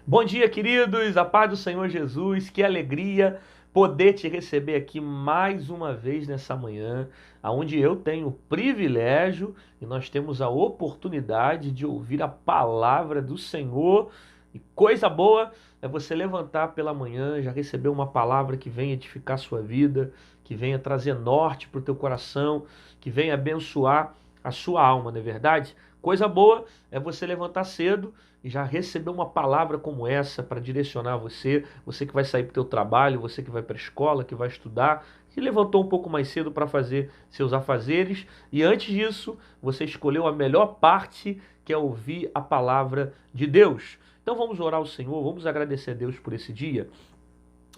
Bom dia, queridos, a paz do Senhor Jesus, que alegria poder te receber aqui mais uma vez nessa manhã, onde eu tenho o privilégio e nós temos a oportunidade de ouvir a palavra do Senhor. E coisa boa é você levantar pela manhã, já receber uma palavra que venha edificar a sua vida, que venha trazer norte para o teu coração, que venha abençoar a sua alma, não é verdade? Coisa boa é você levantar cedo e já receber uma palavra como essa para direcionar você, você que vai sair para o teu trabalho, você que vai para a escola, que vai estudar, que levantou um pouco mais cedo para fazer seus afazeres e antes disso você escolheu a melhor parte, que é ouvir a palavra de Deus. Então vamos orar ao Senhor, vamos agradecer a Deus por esse dia.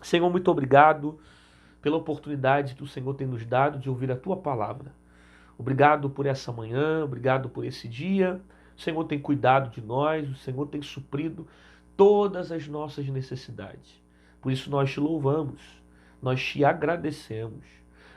Senhor, muito obrigado pela oportunidade que o Senhor tem nos dado de ouvir a tua palavra. Obrigado por essa manhã, obrigado por esse dia. O Senhor tem cuidado de nós, o Senhor tem suprido todas as nossas necessidades. Por isso nós te louvamos, nós te agradecemos.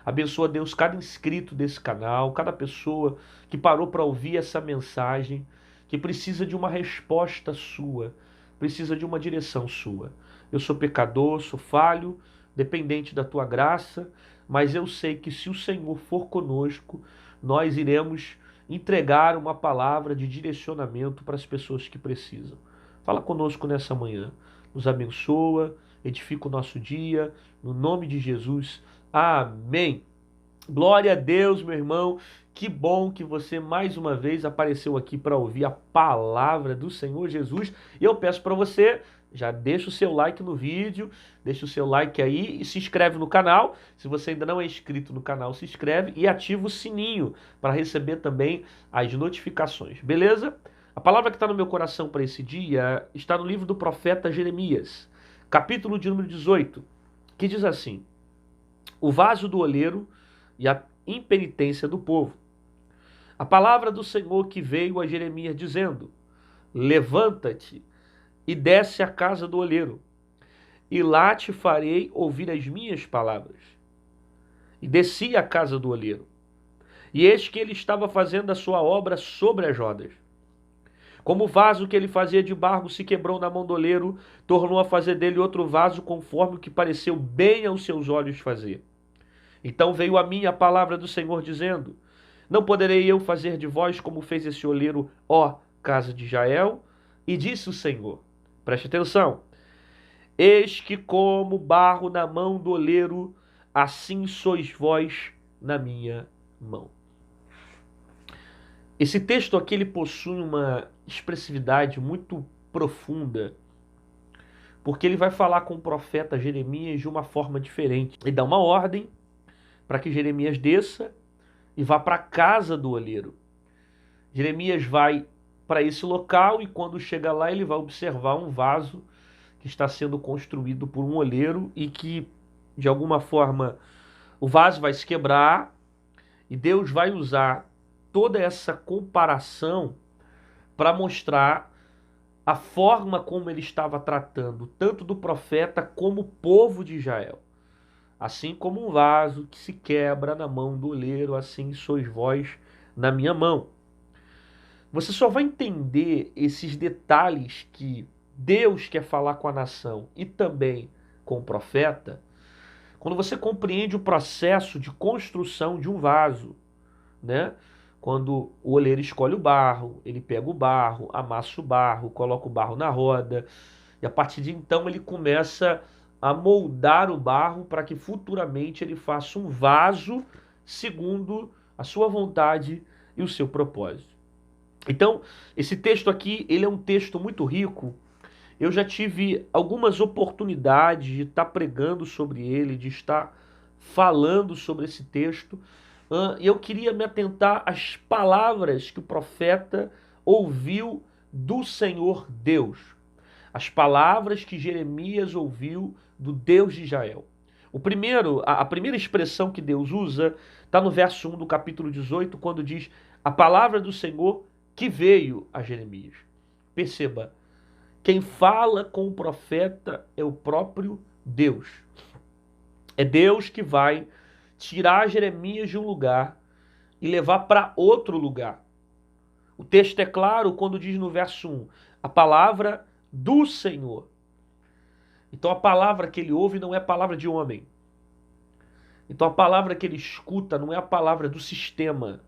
Abençoa, Deus, cada inscrito desse canal, cada pessoa que parou para ouvir essa mensagem, que precisa de uma resposta sua, precisa de uma direção sua. Eu sou pecador, sou falho, dependente da tua graça, mas eu sei que se o Senhor for conosco, nós iremos entregar uma palavra de direcionamento para as pessoas que precisam. Fala conosco nessa manhã, nos abençoa, edifica o nosso dia, no nome de Jesus. Amém. Glória a Deus, meu irmão. Que bom que você mais uma vez apareceu aqui para ouvir a palavra do Senhor Jesus. E eu peço para você, já deixa o seu like no vídeo, deixa o seu like aí e se inscreve no canal. Se você ainda não é inscrito no canal, se inscreve e ativa o sininho para receber também as notificações, beleza? A palavra que está no meu coração para esse dia está no livro do profeta Jeremias, capítulo de número 18, que diz assim: o vaso do oleiro e a impenitência do povo. A palavra do Senhor que veio a Jeremias dizendo: levanta-te e desce à casa do oleiro, e lá te farei ouvir as minhas palavras. E desci à casa do oleiro, e eis que ele estava fazendo a sua obra sobre as rodas. Como o vaso que ele fazia de barro se quebrou na mão do oleiro, tornou a fazer dele outro vaso conforme o que pareceu bem aos seus olhos fazer. Então veio a mim a palavra do Senhor dizendo: não poderei eu fazer de vós como fez esse oleiro, ó casa de Israel? E disse o Senhor, preste atenção: eis que como barro na mão do oleiro, assim sois vós na minha mão. Esse texto aqui ele possui uma expressividade muito profunda, porque ele vai falar com o profeta Jeremias de uma forma diferente. Ele dá uma ordem para que Jeremias desça e vá para a casa do oleiro. Jeremias vai para esse local e quando chega lá ele vai observar um vaso que está sendo construído por um oleiro e que, de alguma forma, o vaso vai se quebrar e Deus vai usar toda essa comparação para mostrar a forma como ele estava tratando tanto do profeta como o povo de Israel. Assim como um vaso que se quebra na mão do oleiro, assim sois vós na minha mão. Você só vai entender esses detalhes que Deus quer falar com a nação e também com o profeta quando você compreende o processo de construção de um vaso, né? Quando o oleiro escolhe o barro, ele pega o barro, amassa o barro, coloca o barro na roda, e a partir de então ele começa a moldar o barro para que futuramente ele faça um vaso segundo a sua vontade e o seu propósito. Então, esse texto aqui, ele é um texto muito rico. Eu já tive algumas oportunidades de estar pregando sobre ele, de estar falando sobre esse texto. E eu queria me atentar às palavras que o profeta ouviu do Senhor Deus. As palavras que Jeremias ouviu do Deus de Israel. A primeira expressão que Deus usa está no verso 1 do capítulo 18, quando diz: a palavra do Senhor que veio a Jeremias. Perceba, quem fala com o profeta é o próprio Deus. É Deus que vai tirar Jeremias de um lugar e levar para outro lugar. O texto é claro quando diz no verso 1: a palavra do Senhor. Então a palavra que ele ouve não é a palavra de homem. Então a palavra que ele escuta não é a palavra do sistema.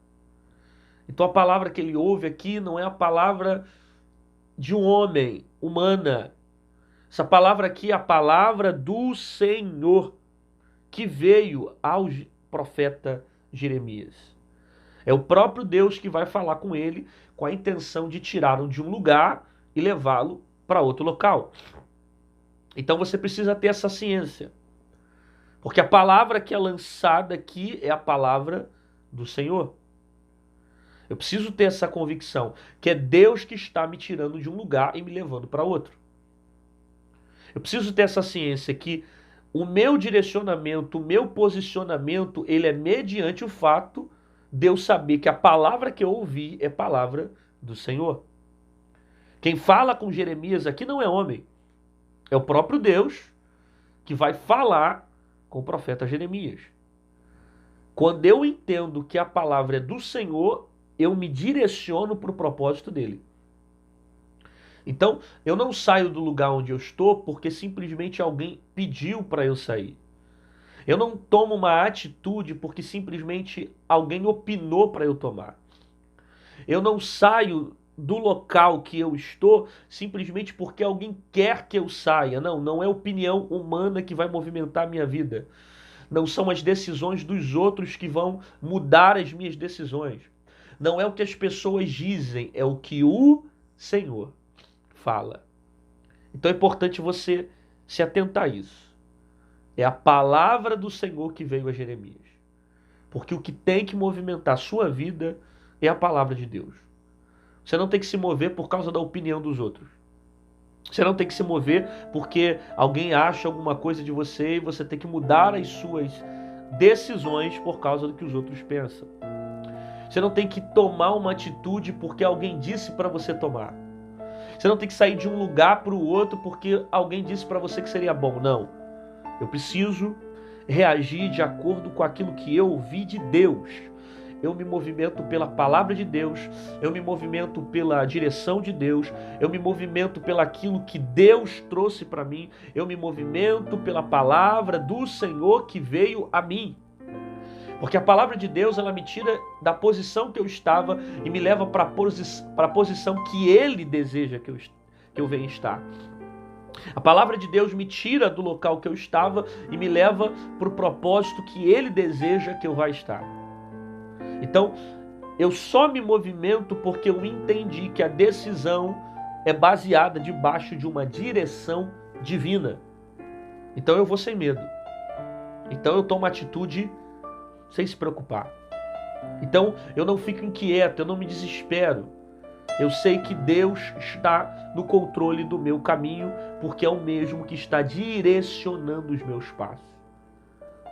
Então a palavra que ele ouve aqui não é a palavra de um homem, humana. Essa palavra aqui é a palavra do Senhor que veio ao profeta Jeremias. É o próprio Deus que vai falar com ele com a intenção de tirá-lo de um lugar e levá-lo para outro local. Então você precisa ter essa ciência. Porque a palavra que é lançada aqui é a palavra do Senhor. Eu preciso ter essa convicção que é Deus que está me tirando de um lugar e me levando para outro. Eu preciso ter essa ciência que o meu direcionamento, o meu posicionamento, ele é mediante o fato de eu saber que a palavra que eu ouvi é palavra do Senhor. Quem fala com Jeremias aqui não é homem, é o próprio Deus que vai falar com o profeta Jeremias. Quando eu entendo que a palavra é do Senhor, eu me direciono para o propósito dele. Então, eu não saio do lugar onde eu estou porque simplesmente alguém pediu para eu sair. Eu não tomo uma atitude porque simplesmente alguém opinou para eu tomar. Eu não saio do local que eu estou simplesmente porque alguém quer que eu saia. Não, não é opinião humana que vai movimentar a minha vida. Não são as decisões dos outros que vão mudar as minhas decisões. Não é o que as pessoas dizem, é o que o Senhor fala. Então é importante você se atentar a isso. É a palavra do Senhor que veio a Jeremias. Porque o que tem que movimentar a sua vida é a palavra de Deus. Você não tem que se mover por causa da opinião dos outros. Você não tem que se mover porque alguém acha alguma coisa de você e você tem que mudar as suas decisões por causa do que os outros pensam. Você não tem que tomar uma atitude porque alguém disse para você tomar. Você não tem que sair de um lugar para o outro porque alguém disse para você que seria bom. Não. Eu preciso reagir de acordo com aquilo que eu ouvi de Deus. Eu me movimento pela palavra de Deus, eu me movimento pela direção de Deus, eu me movimento pelaquilo que Deus trouxe para mim, eu me movimento pela palavra do Senhor que veio a mim. Porque a palavra de Deus, ela me tira da posição que eu estava e me leva para a posição que Ele deseja que eu venha estar. A palavra de Deus me tira do local que eu estava e me leva para o propósito que Ele deseja que eu vá estar. Então, eu só me movimento porque eu entendi que a decisão é baseada debaixo de uma direção divina. Então eu vou sem medo. Então eu tomo atitude sem se preocupar. Então eu não fico inquieto, eu não me desespero. Eu sei que Deus está no controle do meu caminho, porque é o mesmo que está direcionando os meus passos.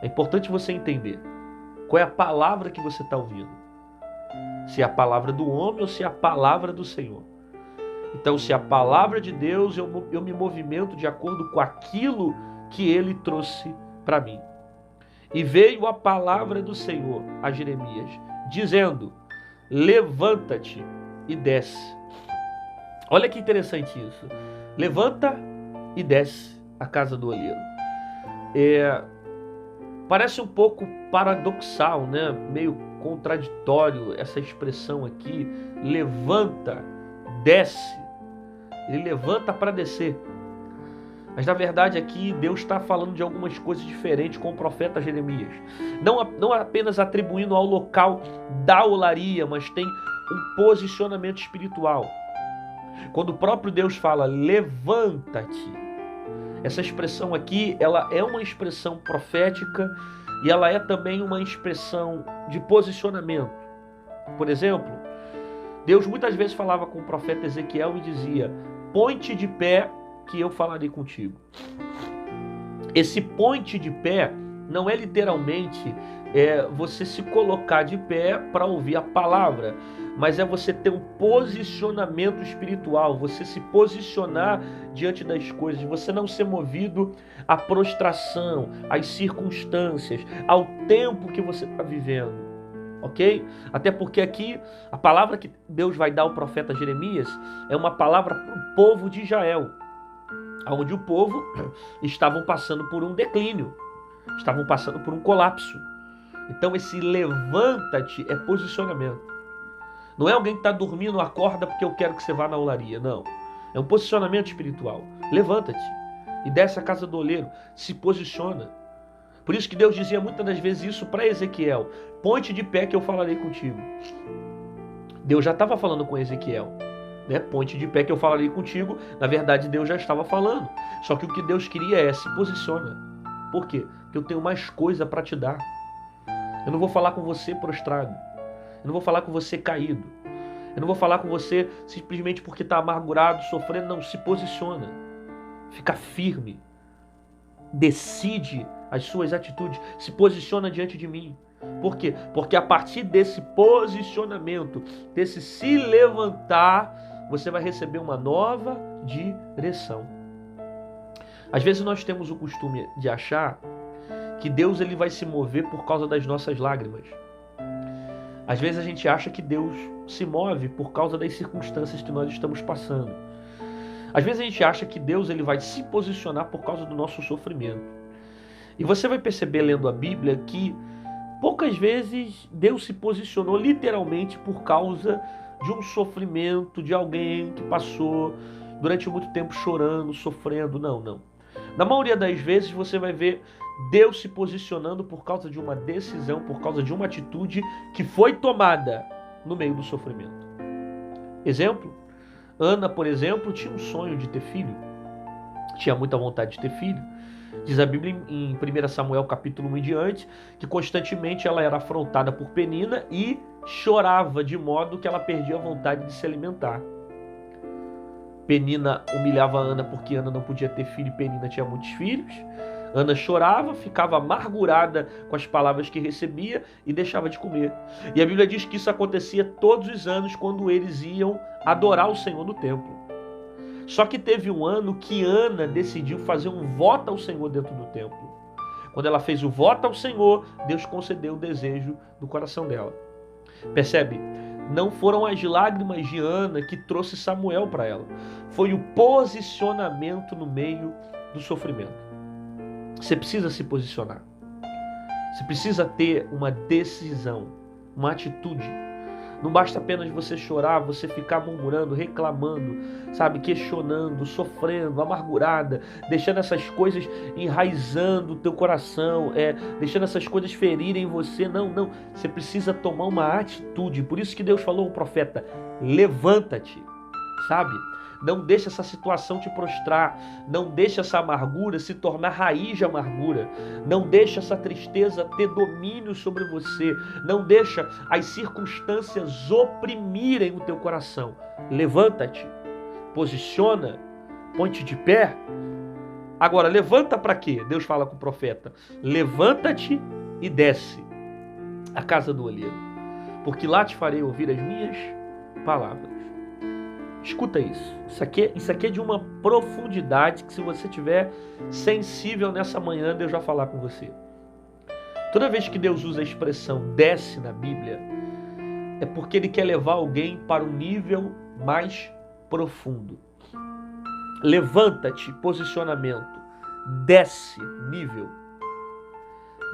É importante você entender qual é a palavra que você está ouvindo. Se é a palavra do homem ou se é a palavra do Senhor. Então, se é a palavra de Deus, eu me movimento de acordo com aquilo que Ele trouxe para mim. E veio a palavra do Senhor a Jeremias, dizendo: levanta-te e desce. Olha que interessante isso. Levanta e desce a casa do olheiro. Parece um pouco paradoxal, né? Meio contraditório essa expressão aqui. Levanta, desce. Ele levanta para descer. Mas na verdade aqui Deus está falando de algumas coisas diferentes com o profeta Jeremias. Não apenas atribuindo ao local da olaria, mas tem um posicionamento espiritual. Quando o próprio Deus fala, levanta-te. Essa expressão aqui, ela é uma expressão profética e ela é também uma expressão de posicionamento. Por exemplo, Deus muitas vezes falava com o profeta Ezequiel e dizia: põe-te de pé que eu falarei contigo. Esse põe-te de pé não é literalmente você se colocar de pé para ouvir a palavra, mas é você ter um posicionamento espiritual, você se posicionar diante das coisas, você não ser movido à prostração, às circunstâncias, ao tempo que você está vivendo. ok? Até porque aqui a palavra que Deus vai dar ao profeta Jeremias é uma palavra para o povo de Israel, onde o povo estavam passando por um declínio, estavam passando por um colapso. Então esse levanta-te é posicionamento. Não é alguém que está dormindo, acorda porque eu quero que você vá na olaria, não. É um posicionamento espiritual. Levanta-te e desce a casa do oleiro, se posiciona. Por isso que Deus dizia muitas das vezes isso para Ezequiel: põe-te de pé que eu falarei contigo. Deus já estava falando com Ezequiel, né? Põe-te de pé que eu falarei contigo. Na verdade, Deus já estava falando. Só que o que Deus queria é: se posiciona. Por quê? Porque eu tenho mais coisa para te dar. Eu não vou falar com você prostrado. Eu não vou falar com você caído. Eu não vou falar com você simplesmente porque está amargurado, sofrendo. Não, se posiciona. Fica firme. Decide as suas atitudes. Se posiciona diante de mim. Por quê? Porque a partir desse posicionamento, desse se levantar, você vai receber uma nova direção. Às vezes nós temos o costume de achar que Deus ele vai se mover por causa das nossas lágrimas. Às vezes a gente acha que Deus se move por causa das circunstâncias que nós estamos passando. Às vezes a gente acha que Deus ele vai se posicionar por causa do nosso sofrimento. E você vai perceber lendo a Bíblia que poucas vezes Deus se posicionou literalmente por causa de um sofrimento, de alguém que passou durante muito tempo chorando, sofrendo. Não. Na maioria das vezes você vai ver Deus se posicionando por causa de uma decisão, por causa de uma atitude que foi tomada no meio do sofrimento. Exemplo, Ana, por exemplo, tinha um sonho de ter filho. Tinha muita vontade de ter filho. Diz a Bíblia em 1 Samuel capítulo 1 em diante, que constantemente ela era afrontada por Penina e chorava de modo que ela perdia a vontade de se alimentar. Penina humilhava a Ana porque Ana não podia ter filho e Penina tinha muitos filhos. Ana chorava, ficava amargurada com as palavras que recebia e deixava de comer. E a Bíblia diz que isso acontecia todos os anos quando eles iam adorar o Senhor no templo. Só que teve um ano que Ana decidiu fazer um voto ao Senhor dentro do templo. Quando ela fez o voto ao Senhor, Deus concedeu o desejo do coração dela. Percebe? Não foram as lágrimas de Ana que trouxe Samuel para ela. Foi o posicionamento no meio do sofrimento. Você precisa se posicionar. Você precisa ter uma decisão, uma atitude. Não basta apenas você chorar, você ficar murmurando, reclamando, sabe, questionando, sofrendo, amargurada, deixando essas coisas enraizando o teu coração, deixando essas coisas ferirem você. Não. Você precisa tomar uma atitude. Por isso que Deus falou ao profeta: levanta-te, sabe? Não deixe essa situação te prostrar. Não deixe essa amargura se tornar raiz de amargura. Não deixe essa tristeza ter domínio sobre você. Não deixe as circunstâncias oprimirem o teu coração. Levanta-te, posiciona, põe-te de pé. Agora, levanta para quê? Deus fala com o profeta: levanta-te e desce à casa do olheiro, porque lá te farei ouvir as minhas palavras. Escuta isso. Isso aqui é de uma profundidade que, se você estiver sensível nessa manhã, Deus vai falar com você. Toda vez que Deus usa a expressão desce na Bíblia, é porque Ele quer levar alguém para um nível mais profundo. Levanta-te, posicionamento. Desce, nível.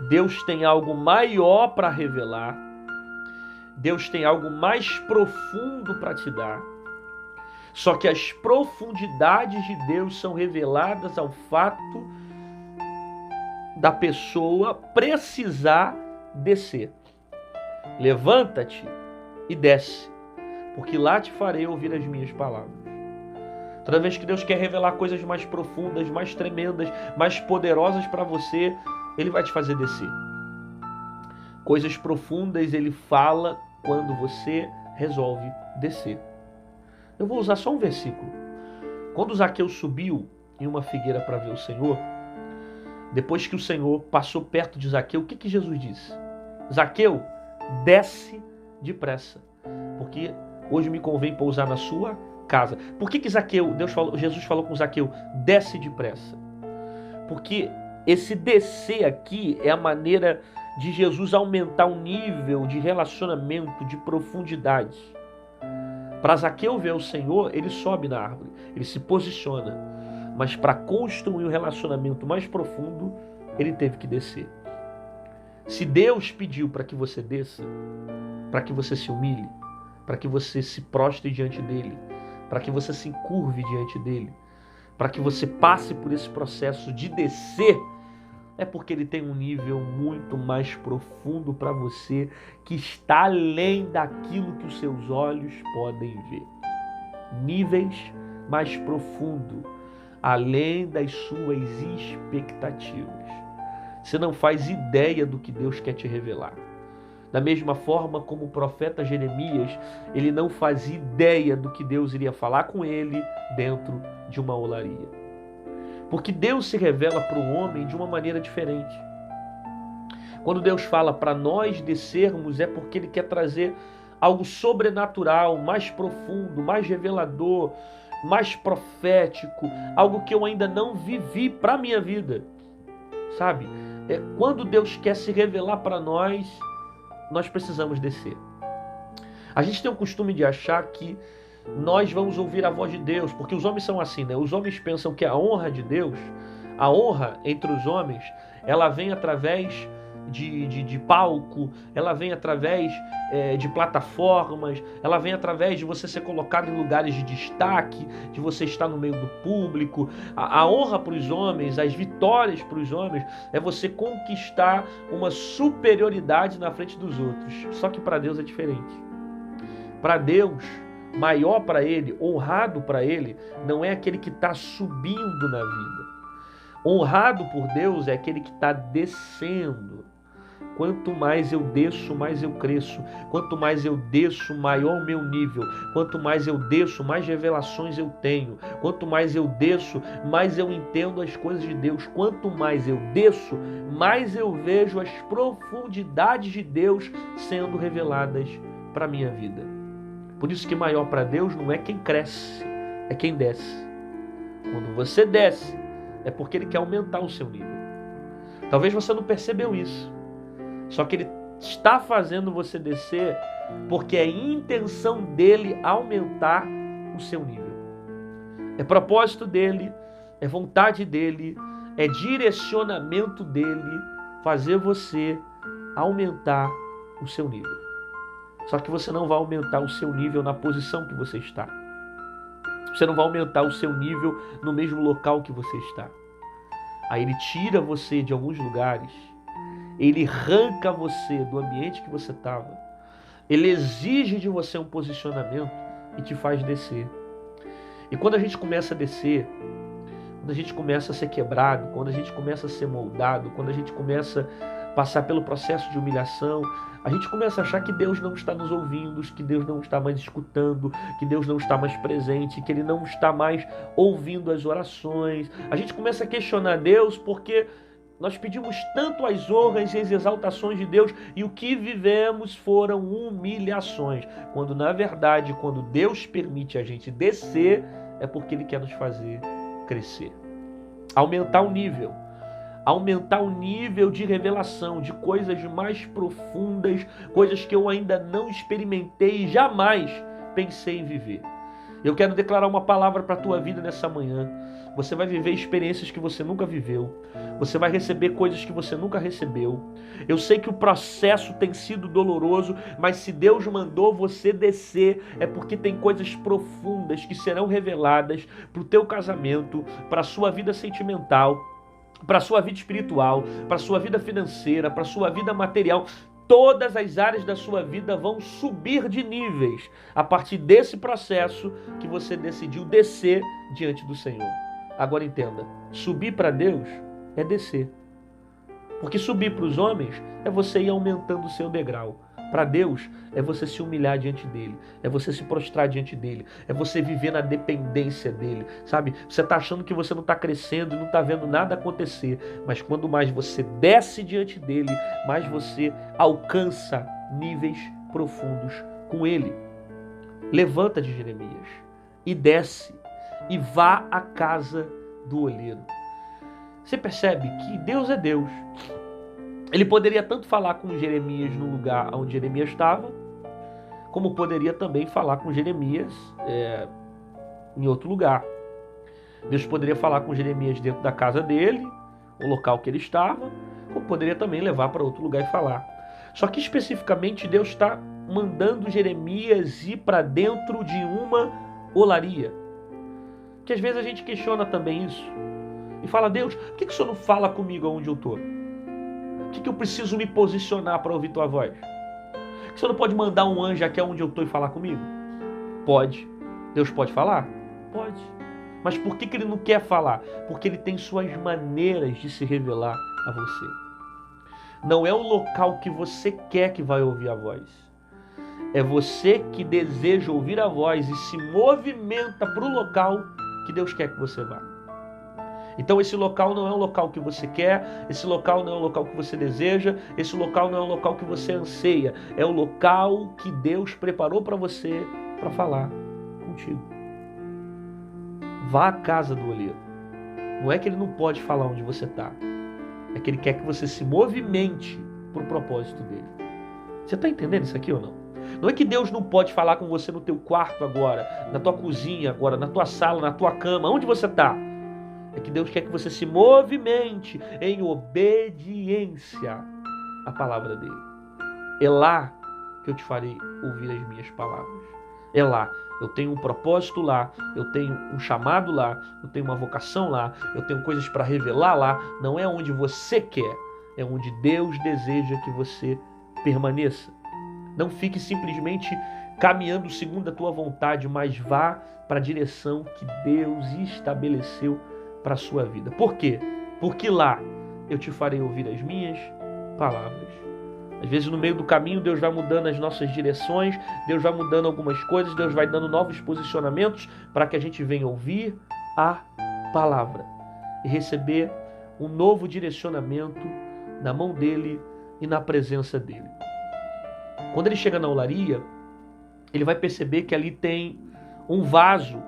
Deus tem algo maior para revelar. Deus tem algo mais profundo para te dar. Só que as profundidades de Deus são reveladas ao fato da pessoa precisar descer. Levanta-te e desce, porque lá te farei ouvir as minhas palavras. Toda vez que Deus quer revelar coisas mais profundas, mais tremendas, mais poderosas para você, Ele vai te fazer descer. Coisas profundas Ele fala quando você resolve descer. Eu vou usar só um versículo. Quando Zaqueu subiu em uma figueira para ver o Senhor, depois que o Senhor passou perto de Zaqueu, o que Jesus disse? Zaqueu, desce depressa, porque hoje me convém pousar na sua casa. Por que Zaqueu, Jesus falou com Zaqueu, desce depressa? Porque esse descer aqui é a maneira de Jesus aumentar o nível de relacionamento, de profundidade. Para Zaqueu ver o Senhor, ele sobe na árvore, ele se posiciona. Mas para construir um relacionamento mais profundo, ele teve que descer. Se Deus pediu para que você desça, para que você se humilhe, para que você se prostre diante dele, para que você se encurve diante dele, para que você passe por esse processo de descer, é porque ele tem um nível muito mais profundo para você, que está além daquilo que os seus olhos podem ver. Níveis mais profundos, além das suas expectativas. Você não faz ideia do que Deus quer te revelar. Da mesma forma como o profeta Jeremias, ele não fazia ideia do que Deus iria falar com ele dentro de uma olaria. Porque Deus se revela para o homem de uma maneira diferente. Quando Deus fala para nós descermos, é porque Ele quer trazer algo sobrenatural, mais profundo, mais revelador, mais profético, algo que eu ainda não vivi para a minha vida. Sabe? Quando Deus quer se revelar para nós, nós precisamos descer. A gente tem o costume de achar que nós vamos ouvir a voz de Deus, porque os homens são assim, né? Os homens pensam que a honra de Deus, a honra entre os homens, ela vem através de palco, ela vem através de plataformas, ela vem através de você ser colocado em lugares de destaque, de você estar no meio do público. A honra para os homens, as vitórias para os homens, é você conquistar uma superioridade na frente dos outros. Só que para Deus é diferente. Para Deus, maior para Ele, honrado para Ele, não é aquele que está subindo na vida. Honrado por Deus é aquele que está descendo. Quanto mais eu desço, mais eu cresço. Quanto mais eu desço, maior o meu nível. Quanto mais eu desço, mais revelações eu tenho. Quanto mais eu desço, mais eu entendo as coisas de Deus. Quanto mais eu desço, mais eu vejo as profundidades de Deus sendo reveladas para a minha vida. Por isso que maior para Deus não é quem cresce, é quem desce. Quando você desce, é porque Ele quer aumentar o seu nível. Talvez você não percebeu isso. Só que Ele está fazendo você descer porque é intenção dEle aumentar o seu nível. É propósito dEle, é vontade dEle, é direcionamento dEle fazer você aumentar o seu nível. Só que você não vai aumentar o seu nível na posição que você está. Você não vai aumentar o seu nível no mesmo local que você está. Aí Ele tira você de alguns lugares. Ele arranca você do ambiente que você estava. Ele exige de você um posicionamento e te faz descer. E quando a gente começa a descer, quando a gente começa a ser quebrado, quando a gente começa a ser moldado, quando a gente começa a passar pelo processo de humilhação, a gente começa a achar que Deus não está nos ouvindo, que Deus não está mais escutando, que Deus não está mais presente, que Ele não está mais ouvindo as orações. A gente começa a questionar Deus porque nós pedimos tanto as honras e as exaltações de Deus e o que vivemos foram humilhações. Quando na verdade, quando Deus permite a gente descer, é porque Ele quer nos fazer crescer. Aumentar o nível. Aumentar o nível de revelação, de coisas mais profundas, coisas que eu ainda não experimentei e jamais pensei em viver. Eu quero declarar uma palavra para a tua vida nessa manhã. Você vai viver experiências que você nunca viveu. Você vai receber coisas que você nunca recebeu. Eu sei que o processo tem sido doloroso, mas se Deus mandou você descer, é porque tem coisas profundas que serão reveladas para o teu casamento, para a sua vida sentimental, para a sua vida espiritual, para a sua vida financeira, para a sua vida material. Todas as áreas da sua vida vão subir de níveis a partir desse processo que você decidiu descer diante do Senhor. Agora entenda, subir para Deus é descer. Porque subir para os homens é você ir aumentando o seu degrau. Para Deus é você se humilhar diante dele, é você se prostrar diante dele, é você viver na dependência dele, sabe? Você está achando que você não está crescendo e não está vendo nada acontecer, mas quando mais você desce diante dele, mais você alcança níveis profundos com ele. Levanta de Jeremias e desce e vá à casa do olheiro. Você percebe que Deus é Deus. Ele poderia tanto falar com Jeremias no lugar onde Jeremias estava, como poderia também falar com Jeremias em outro lugar. Deus poderia falar com Jeremias dentro da casa dele, o local que ele estava, como poderia também levar para outro lugar e falar. Só que especificamente Deus está mandando Jeremias ir para dentro de uma olaria. Que às vezes a gente questiona também isso. E fala, Deus, por que o Senhor não fala comigo onde eu estou? Por que eu preciso me posicionar para ouvir tua voz? Por que o Senhor não pode mandar um anjo aqui onde eu estou e falar comigo? Pode. Deus pode falar? Pode. Mas por que ele não quer falar? Porque ele tem suas maneiras de se revelar a você. Não é o local que você quer que vai ouvir a voz. É você que deseja ouvir a voz e se movimenta para o local que Deus quer que você vá. Então esse local não é um local que você quer, esse local não é um local que você deseja, esse local não é um local que você anseia. É o local que Deus preparou para você para falar contigo. Vá à casa do olheiro. Não é que ele não pode falar onde você está. É que ele quer que você se movimente para o propósito dele. Você está entendendo isso aqui ou não? Não é que Deus não pode falar com você no teu quarto agora, na tua cozinha agora, na tua sala, na tua cama, onde você está. É que Deus quer que você se movimente em obediência à palavra dele. É lá que eu te farei ouvir as minhas palavras. É lá. Eu tenho um propósito lá, eu tenho um chamado lá, eu tenho uma vocação lá, eu tenho coisas para revelar lá. Não é onde você quer, é onde Deus deseja que você permaneça. Não fique simplesmente caminhando segundo a tua vontade, mas vá para a direção que Deus estabeleceu para a sua vida. Por quê? Porque lá eu te farei ouvir as minhas palavras. Às vezes no meio do caminho Deus vai mudando as nossas direções, Deus vai mudando algumas coisas, Deus vai dando novos posicionamentos para que a gente venha ouvir a palavra e receber um novo direcionamento na mão dele e na presença dele. Quando ele chega na olaria, ele vai perceber que ali tem um vaso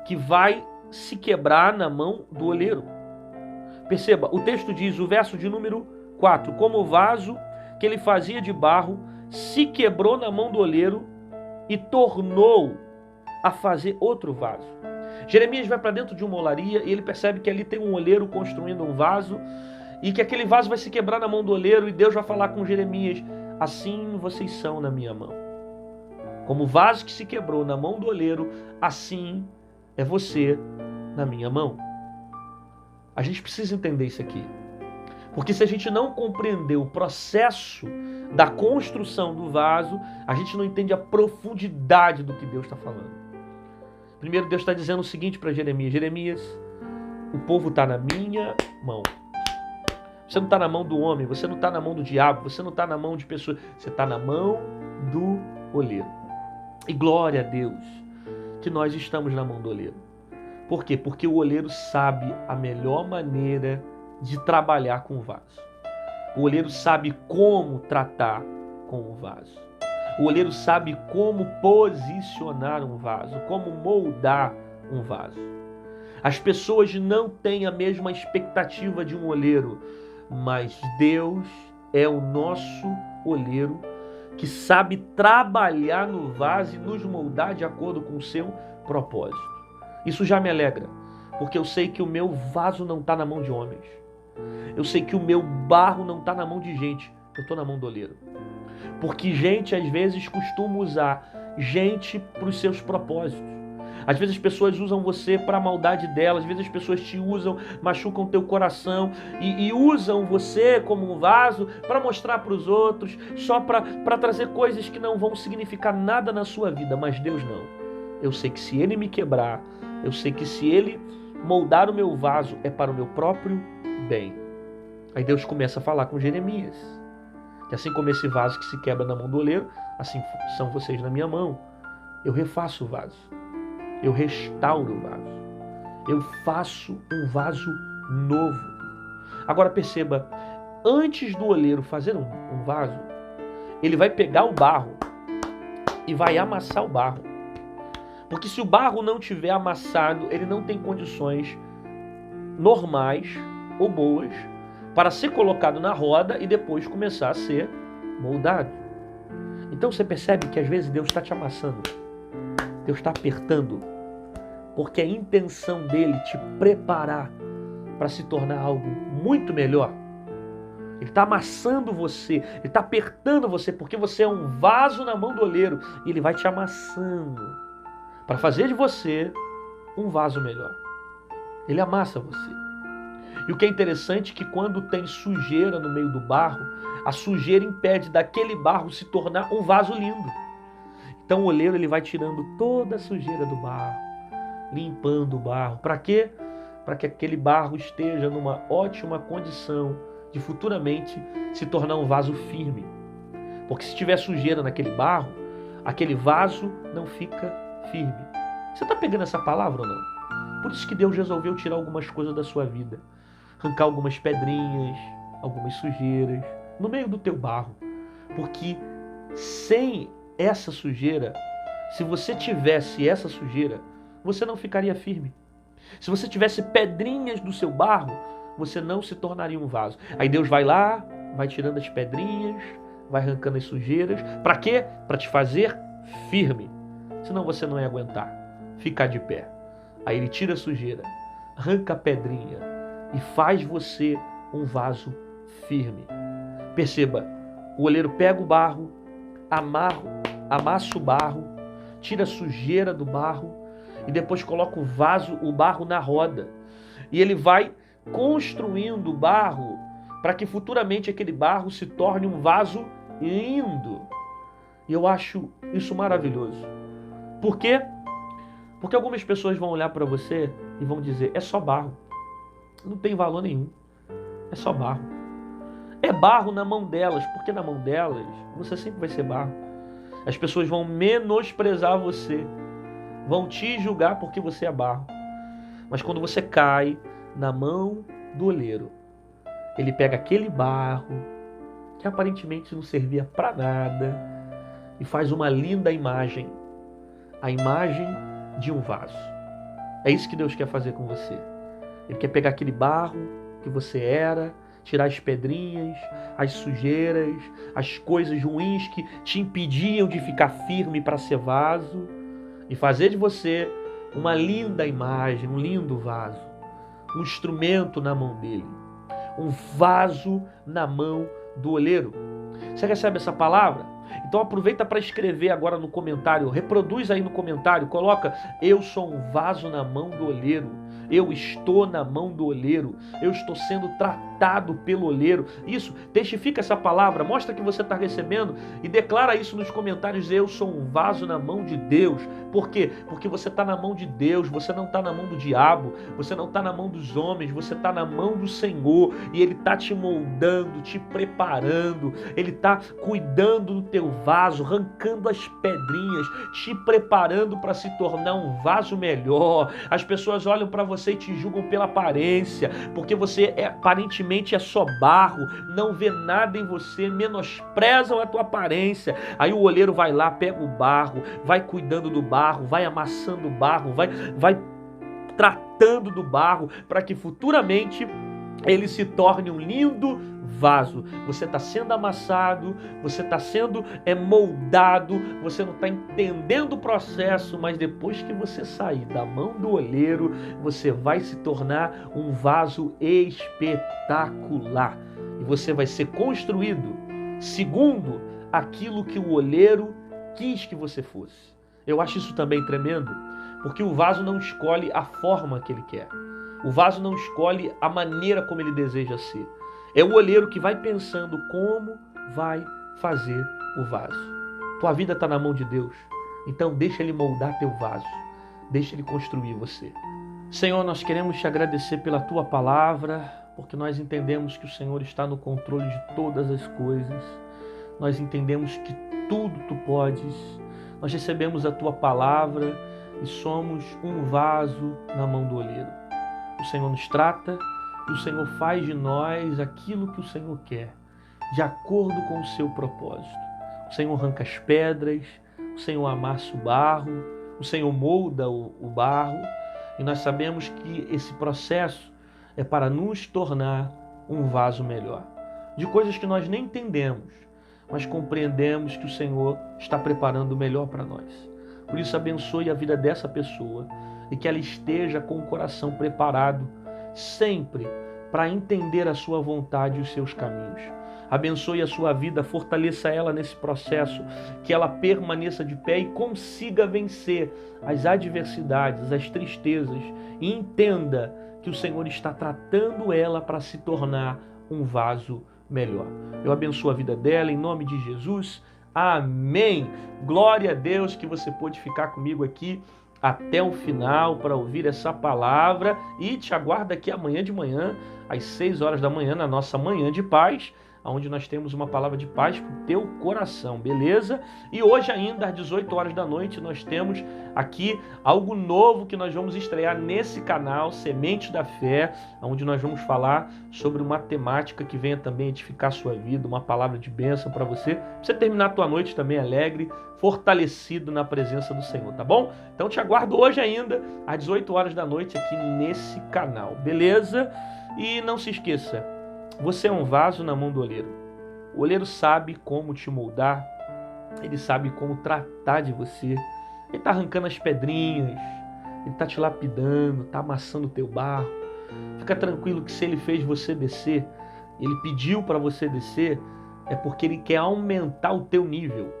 que vai se quebrar na mão do olheiro. Perceba, o texto diz, o verso de número 4, como o vaso que ele fazia de barro se quebrou na mão do olheiro e tornou a fazer outro vaso. Jeremias vai para dentro de uma olaria e ele percebe que ali tem um olheiro construindo um vaso e que aquele vaso vai se quebrar na mão do olheiro e Deus vai falar com Jeremias, assim vocês são na minha mão. Como o vaso que se quebrou na mão do olheiro, assim é você na minha mão. A gente precisa entender isso aqui. Porque se a gente não compreender o processo da construção do vaso, a gente não entende a profundidade do que Deus está falando. Primeiro Deus está dizendo o seguinte para Jeremias. Jeremias, o povo está na minha mão. Você não está na mão do homem, você não está na mão do diabo, você não está na mão de pessoas, você está na mão do olheiro. E glória a Deus que nós estamos na mão do olheiro. Por quê? Porque o olheiro sabe a melhor maneira de trabalhar com o vaso. O olheiro sabe como tratar com o vaso. O olheiro sabe como posicionar um vaso, como moldar um vaso. As pessoas não têm a mesma expectativa de um olheiro, mas Deus é o nosso olheiro que sabe trabalhar no vaso e nos moldar de acordo com o seu propósito. Isso já me alegra, porque eu sei que o meu vaso não está na mão de homens. Eu sei que o meu barro não está na mão de gente, eu estou na mão do olheiro. Porque gente, às vezes, costuma usar gente para os seus propósitos. Às vezes as pessoas usam você para a maldade delas, às vezes as pessoas te usam, machucam teu coração e usam você como um vaso para mostrar para os outros, só para trazer coisas que não vão significar nada na sua vida, mas Deus não. Eu sei que se Ele me quebrar, eu sei que se Ele moldar o meu vaso é para o meu próprio bem. Aí Deus começa a falar com Jeremias, que assim como esse vaso que se quebra na mão do oleiro, assim são vocês na minha mão. Eu refaço o vaso. Eu restauro o vaso. Eu faço um vaso novo. Agora perceba, antes do oleiro fazer um vaso, ele vai pegar o barro e vai amassar o barro. Porque se o barro não tiver amassado, ele não tem condições normais ou boas para ser colocado na roda e depois começar a ser moldado. Então você percebe que às vezes Deus está te amassando, Deus está apertando, porque a intenção dele te preparar para se tornar algo muito melhor. Ele está amassando você, ele está apertando você, porque você é um vaso na mão do oleiro e ele vai te amassando para fazer de você um vaso melhor. Ele amassa você. E o que é interessante é que quando tem sujeira no meio do barro, a sujeira impede daquele barro se tornar um vaso lindo. Então o oleiro ele vai tirando toda a sujeira do barro, limpando o barro. Para quê? Para que aquele barro esteja numa ótima condição de futuramente se tornar um vaso firme. Porque se tiver sujeira naquele barro, aquele vaso não fica firme. Você está pegando essa palavra ou não? Por isso que Deus resolveu tirar algumas coisas da sua vida. Arrancar algumas pedrinhas, algumas sujeiras no meio do teu barro. Porque sem essa sujeira, se você tivesse essa sujeira, você não ficaria firme. Se você tivesse pedrinhas do seu barro, você não se tornaria um vaso. Aí Deus vai lá, vai tirando as pedrinhas, vai arrancando as sujeiras. Para quê? Para te fazer firme. Senão você não ia aguentar ficar de pé. Aí ele tira a sujeira, arranca a pedrinha e faz você um vaso firme. Perceba, o oleiro pega o barro, amassa o barro, tira a sujeira do barro e depois coloca o barro na roda. E ele vai construindo o barro para que futuramente aquele barro se torne um vaso lindo. E eu acho isso maravilhoso. Por quê? Porque algumas pessoas vão olhar para você e vão dizer, é só barro. Não tem valor nenhum. É só barro. É barro na mão delas, porque na mão delas você sempre vai ser barro. As pessoas vão menosprezar você, vão te julgar porque você é barro. Mas quando você cai na mão do oleiro, ele pega aquele barro que aparentemente não servia para nada e faz uma linda imagem, a imagem de um vaso. É isso que Deus quer fazer com você. Ele quer pegar aquele barro que você era, tirar as pedrinhas, as sujeiras, as coisas ruins que te impediam de ficar firme para ser vaso e fazer de você uma linda imagem, um lindo vaso, um instrumento na mão dele, um vaso na mão do oleiro. Você recebe essa palavra? Então aproveita para escrever agora no comentário, reproduz aí no comentário, coloca, eu sou um vaso na mão do oleiro, eu estou na mão do oleiro, eu estou sendo tratado pelo oleiro. Isso, testifica essa palavra, mostra que você está recebendo e declara isso nos comentários, eu sou um vaso na mão de Deus. Por quê? Porque você está na mão de Deus, você não está na mão do diabo, você não está na mão dos homens, você está na mão do Senhor e Ele está te moldando, te preparando, Ele está cuidando do teu vaso, arrancando as pedrinhas, te preparando para se tornar um vaso melhor. As pessoas olham para você e te julgam pela aparência, porque você aparentemente é só barro, não vê nada em você, menosprezam a tua aparência. Aí o oleiro vai lá, pega o barro, vai cuidando do barro, vai amassando o barro, vai tratando do barro, para que futuramente ele se torne um lindo vaso. Você está sendo amassado, você está sendo moldado, você não está entendendo o processo, mas depois que você sair da mão do oleiro, você vai se tornar um vaso espetacular. E você vai ser construído segundo aquilo que o oleiro quis que você fosse. Eu acho isso também tremendo, porque o vaso não escolhe a forma que ele quer. O vaso não escolhe a maneira como ele deseja ser. É o oleiro que vai pensando como vai fazer o vaso. Tua vida está na mão de Deus. Então deixa Ele moldar teu vaso. Deixa Ele construir você. Senhor, nós queremos te agradecer pela Tua palavra, porque nós entendemos que o Senhor está no controle de todas as coisas. Nós entendemos que tudo Tu podes. Nós recebemos a Tua palavra e somos um vaso na mão do oleiro. O Senhor nos trata e o Senhor faz de nós aquilo que o Senhor quer, de acordo com o seu propósito. O Senhor arranca as pedras, o Senhor amassa o barro, o Senhor molda o barro, e nós sabemos que esse processo é para nos tornar um vaso melhor. De coisas que nós nem entendemos, mas compreendemos que o Senhor está preparando o melhor para nós. Por isso, abençoe a vida dessa pessoa e que ela esteja com o coração preparado sempre para entender a sua vontade e os seus caminhos. Abençoe a sua vida, fortaleça ela nesse processo, que ela permaneça de pé e consiga vencer as adversidades, as tristezas, e entenda que o Senhor está tratando ela para se tornar um vaso melhor. Eu abençoo a vida dela em nome de Jesus. Amém. Glória a Deus que você pôde ficar comigo aqui até o final para ouvir essa palavra, e te aguardo aqui amanhã de manhã, às 6 horas da manhã, na nossa Manhã de Paz, onde nós temos uma palavra de paz para o teu coração, beleza? E hoje ainda, às 18 horas da noite, nós temos aqui algo novo que nós vamos estrear nesse canal, Sementes da Fé, onde nós vamos falar sobre uma temática que venha também edificar a sua vida, uma palavra de bênção para você terminar a tua noite também alegre, fortalecido na presença do Senhor, tá bom? Então te aguardo hoje ainda, às 18 horas da noite, aqui nesse canal, beleza? E não se esqueça, você é um vaso na mão do oleiro. O oleiro sabe como te moldar, ele sabe como tratar de você. Ele está arrancando as pedrinhas, ele está te lapidando, está amassando o teu barro. Fica tranquilo que se ele fez você descer, ele pediu para você descer, é porque ele quer aumentar o teu nível.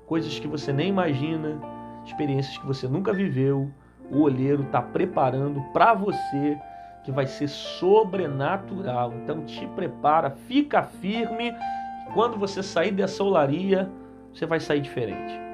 Coisas que você nem imagina, experiências que você nunca viveu, o olheiro está preparando para você, que vai ser sobrenatural. Então te prepara, fica firme, quando você sair dessa olaria, você vai sair diferente.